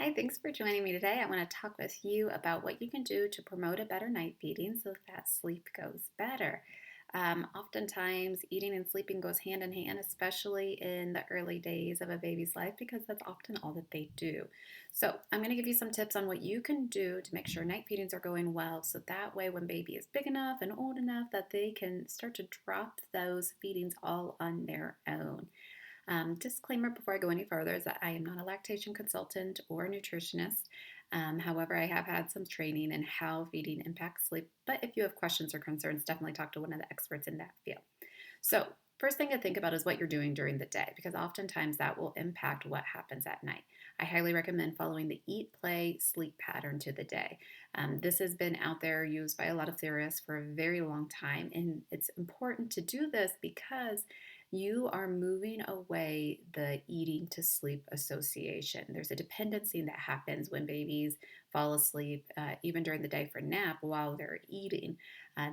Hi, thanks for joining me today. I want to talk with you about what you can do to promote a better night feeding so that sleep goes better. Oftentimes, eating and sleeping goes hand in hand, especially in the early days of a baby's life, because that's often all that they do. So, I'm going to give you some tips on what you can do to make sure night feedings are going well. So that way, when baby is big enough and old enough, that they can start to drop those feedings all on their own. Disclaimer before I go any further is that I am not a lactation consultant or a nutritionist. However, I have had some training in how feeding impacts sleep. But if you have questions or concerns, definitely talk to one of the experts in that field. So, first thing to think about is what you're doing during the day because oftentimes that will impact what happens at night. I highly recommend following the eat, play, sleep pattern to the day. This has been out there used by a lot of theorists for a very long time, and it's important to do this because you are moving away the eating to sleep association. There's a dependency that happens when babies fall asleep, even during the day for nap while they're eating.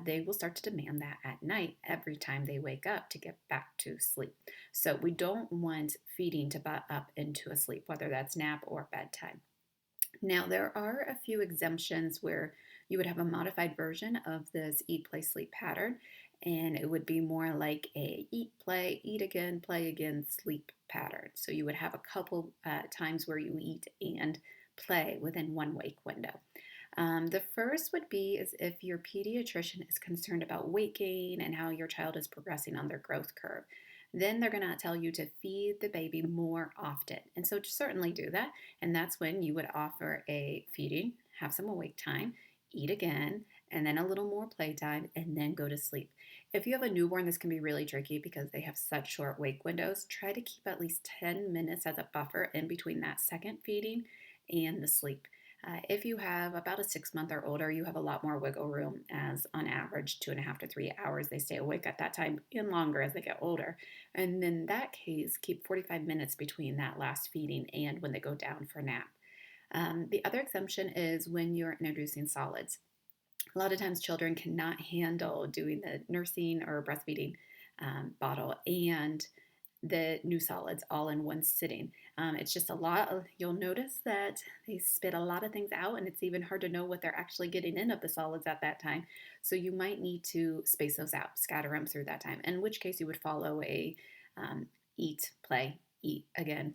They will start to demand that at night every time they wake up to get back to sleep. So we don't want feeding to butt up into a sleep, whether that's nap or bedtime. Now, there are a few exemptions where you would have a modified version of this eat, play, sleep pattern, and it would be more like a eat, play again, sleep pattern. So you would have a couple times where you eat and play within one wake window. The first would be is if your pediatrician is concerned about weight gain and how your child is progressing on their growth curve. Then they're going to tell you to feed the baby more often. And so certainly do that. And that's when you would offer a feeding, have some awake time, eat again, and then a little more playtime, and then go to sleep. If you have a newborn, this can be really tricky because they have such short wake windows. Try to keep at least 10 minutes as a buffer in between that second feeding and the sleep. If you have about a 6 month or older, you have a lot more wiggle room, as on average, 2.5 to 3 hours they stay awake at that time and longer as they get older. And in that case, keep 45 minutes between that last feeding and when they go down for nap. The other exemption is when you're introducing solids. A lot of times, children cannot handle doing the nursing or breastfeeding bottle and the new solids all in one sitting. It's just a lot of, you'll notice that they spit a lot of things out, and it's even hard to know what they're actually getting in of the solids at that time. So you might need to space those out, scatter them through that time, in which case you would follow a eat, play again,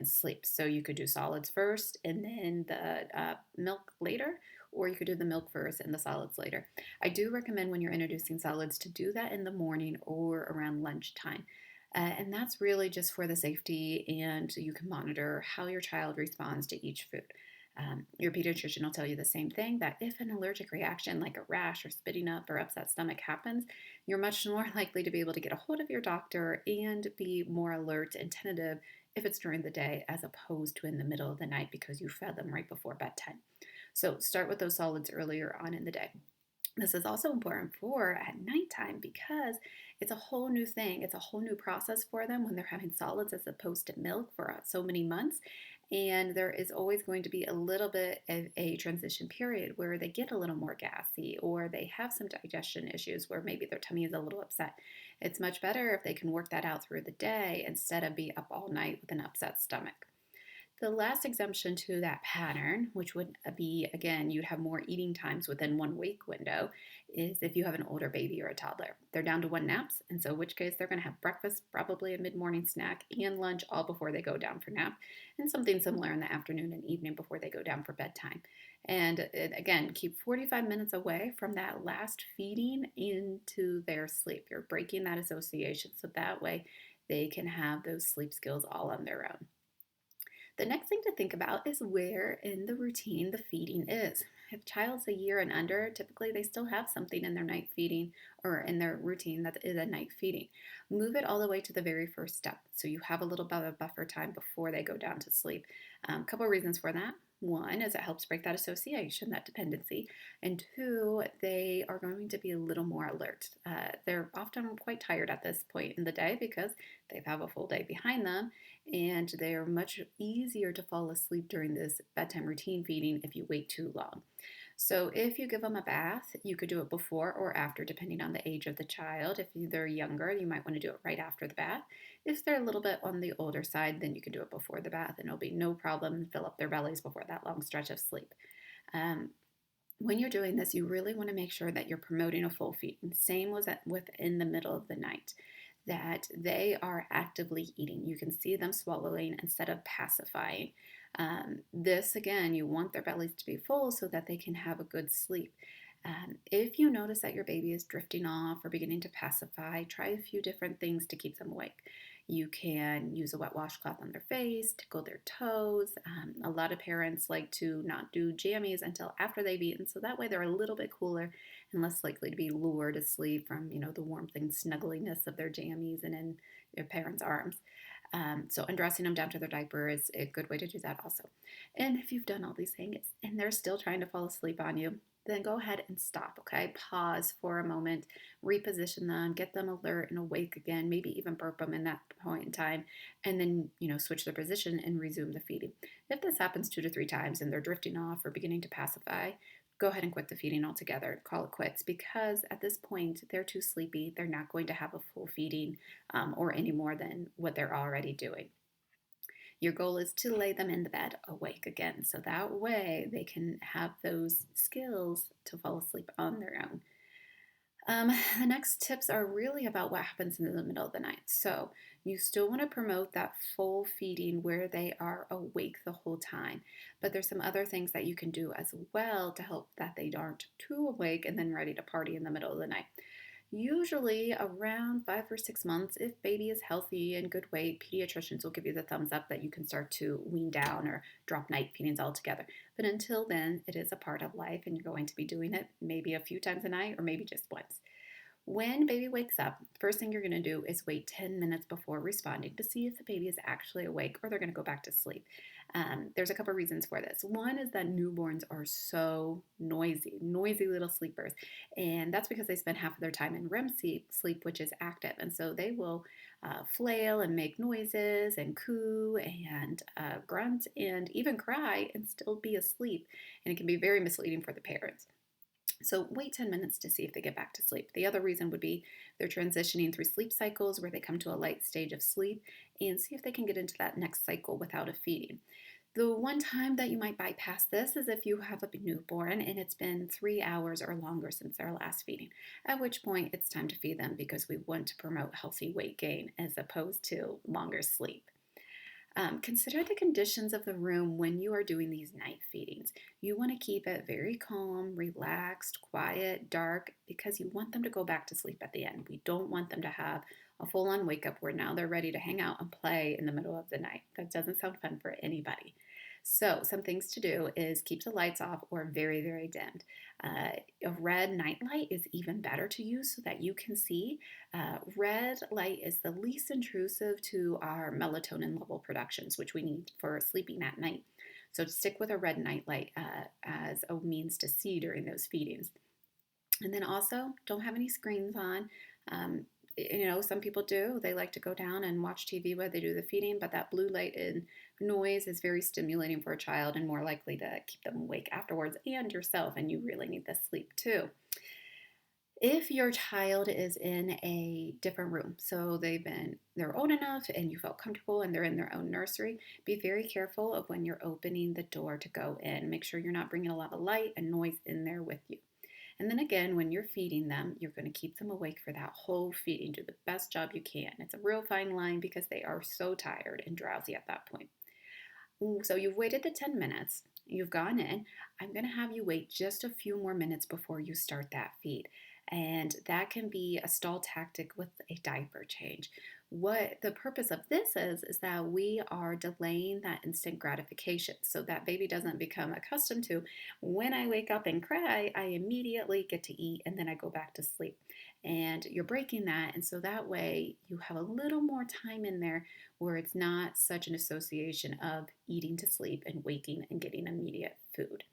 sleep. So you could do solids first and then the milk later, or you could do the milk first and the solids later. I do recommend when you're introducing solids to do that in the morning or around lunchtime. And that's really just for the safety, and you can monitor how your child responds to each food. Your pediatrician will tell you the same thing that if an allergic reaction like a rash or spitting up or upset stomach happens, you're much more likely to be able to get a hold of your doctor and be more alert and tentative if it's during the day as opposed to in the middle of the night because you fed them right before bedtime. So start with those solids earlier on in the day. This is also important for at nighttime because it's a whole new thing. It's a whole new process for them when they're having solids as opposed to milk for so many months. And there is always going to be a little bit of a transition period where they get a little more gassy or they have some digestion issues where maybe their tummy is a little upset. It's much better if they can work that out through the day instead of be up all night with an upset stomach. The last exemption to that pattern, which would be again, you'd have more eating times within one week window, is if you have an older baby or a toddler. They're down to one naps, and so in which case they're going to have breakfast, probably a mid morning snack, and lunch all before they go down for nap, and something similar in the afternoon and evening before they go down for bedtime. And again, keep 45 minutes away from that last feeding into their sleep. You're breaking that association so that way they can have those sleep skills all on their own. The next thing to think about is where in the routine the feeding is. If a child's a year and under, typically they still have something in their night feeding or in their routine that is a night feeding. Move it all the way to the very first step so you have a little bit of buffer time before they go down to sleep. A couple of reasons for that. One is it helps break that association, that dependency. And two, they are going to be a little more alert. They're often quite tired at this point in the day because they've had a full day behind them, and they're much easier to fall asleep during this bedtime routine feeding if you wait too long. So if you give them a bath, you could do it before or after, depending on the age of the child. If they're younger, you might want to do it right after the bath. If they're a little bit on the older side, then you can do it before the bath, and it'll be no problem. Fill up their bellies before that long stretch of sleep. Um, when you're doing this, you really want to make sure that you're promoting a full feeding. Same was within the middle of the night, that they are actively eating. You can see them swallowing instead of pacifying. This, again, you want their bellies to be full so that they can have a good sleep. If you notice that your baby is drifting off or beginning to pacify, try a few different things to keep them awake. You can use a wet washcloth on their face, tickle their toes. A lot of parents like to not do jammies until after they've eaten, so that way they're a little bit cooler and less likely to be lured asleep from, the warmth and snuggliness of their jammies and in their parents' arms. So undressing them down to their diaper is a good way to do that also. And if you've done all these things and they're still trying to fall asleep on you, then go ahead and stop, okay? Pause for a moment, reposition them, get them alert and awake again, maybe even burp them in that point in time, and then, switch their position and resume the feeding. If this happens 2 to 3 times and they're drifting off or beginning to pacify, go ahead and quit the feeding altogether, call it quits, because at this point they're too sleepy. They're not going to have a full feeding or any more than what they're already doing. Your goal is to lay them in the bed awake again, so that way they can have those skills to fall asleep on their own. The next tips are really about what happens in the middle of the night. So, you still want to promote that full feeding where they are awake the whole time. But there's some other things that you can do as well to help that they aren't too awake and then ready to party in the middle of the night. Usually around 5 or 6 months, if baby is healthy and good weight, pediatricians will give you the thumbs up that you can start to wean down or drop night feedings altogether. But until then, it is a part of life and you're going to be doing it maybe a few times a night or maybe just once. When baby wakes up, first thing you're going to do is wait 10 minutes before responding to see if the baby is actually awake or they're going to go back to sleep. There's a couple reasons for this. One is that newborns are so noisy, noisy little sleepers, and that's because they spend half of their time in REM sleep, which is active, and so they will flail and make noises and coo and grunt and even cry and still be asleep, and it can be very misleading for the parents. So wait 10 minutes to see if they get back to sleep. The other reason would be they're transitioning through sleep cycles where they come to a light stage of sleep, and see if they can get into that next cycle without a feeding. The one time that you might bypass this is if you have a newborn and it's been 3 hours or longer since their last feeding, at which point it's time to feed them because we want to promote healthy weight gain as opposed to longer sleep. Consider the conditions of the room when you are doing these night feedings. You want to keep it very calm, relaxed, quiet, dark, because you want them to go back to sleep at the end. We don't want them to have a full on wake up where now they're ready to hang out and play in the middle of the night. That doesn't sound fun for anybody. So, some things to do is keep the lights off or very, very dimmed. A red night light is even better to use so that you can see. Red light is the least intrusive to our melatonin level productions, which we need for sleeping at night. So, stick with a red night light as a means to see during those feedings. And then also, don't have any screens on. Um, some people do. They like to go down and watch TV while they do the feeding, but that blue light and noise is very stimulating for a child and more likely to keep them awake afterwards and yourself, and you really need the sleep too. If your child is in a different room, so they're old enough and you felt comfortable and they're in their own nursery, be very careful of when you're opening the door to go in. Make sure you're not bringing a lot of light and noise in there with you. And then again, when you're feeding them, you're going to keep them awake for that whole feeding. Do the best job you can. It's a real fine line because they are so tired and drowsy at that point. So you've waited the 10 minutes. You've gone in. I'm going to have you wait just a few more minutes before you start that feed. And that can be a stall tactic with a diaper change. What the purpose of this is that we are delaying that instant gratification so that baby doesn't become accustomed to when I wake up and cry, I immediately get to eat and then I go back to sleep. And you're breaking that. And so that way you have a little more time in there where it's not such an association of eating to sleep and waking and getting immediate food.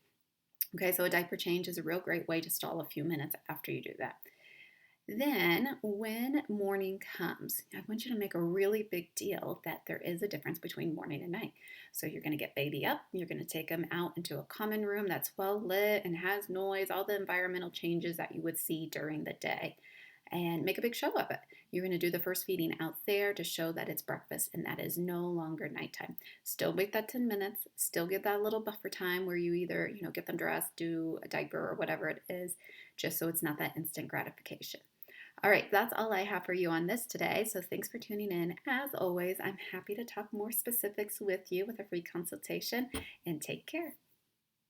Okay, so a diaper change is a real great way to stall a few minutes after you do that. Then, when morning comes, I want you to make a really big deal that there is a difference between morning and night. So, you're going to get baby up, you're going to take them out into a common room that's well lit and has noise, all the environmental changes that you would see during the day, and make a big show of it. You're going to do the first feeding out there to show that it's breakfast and that is no longer nighttime. Still wait that 10 minutes, still give that little buffer time where you either, get them dressed, do a diaper or whatever it is, just so it's not that instant gratification. All right, that's all I have for you on this today. So thanks for tuning in. As always, I'm happy to talk more specifics with you with a free consultation, and take care.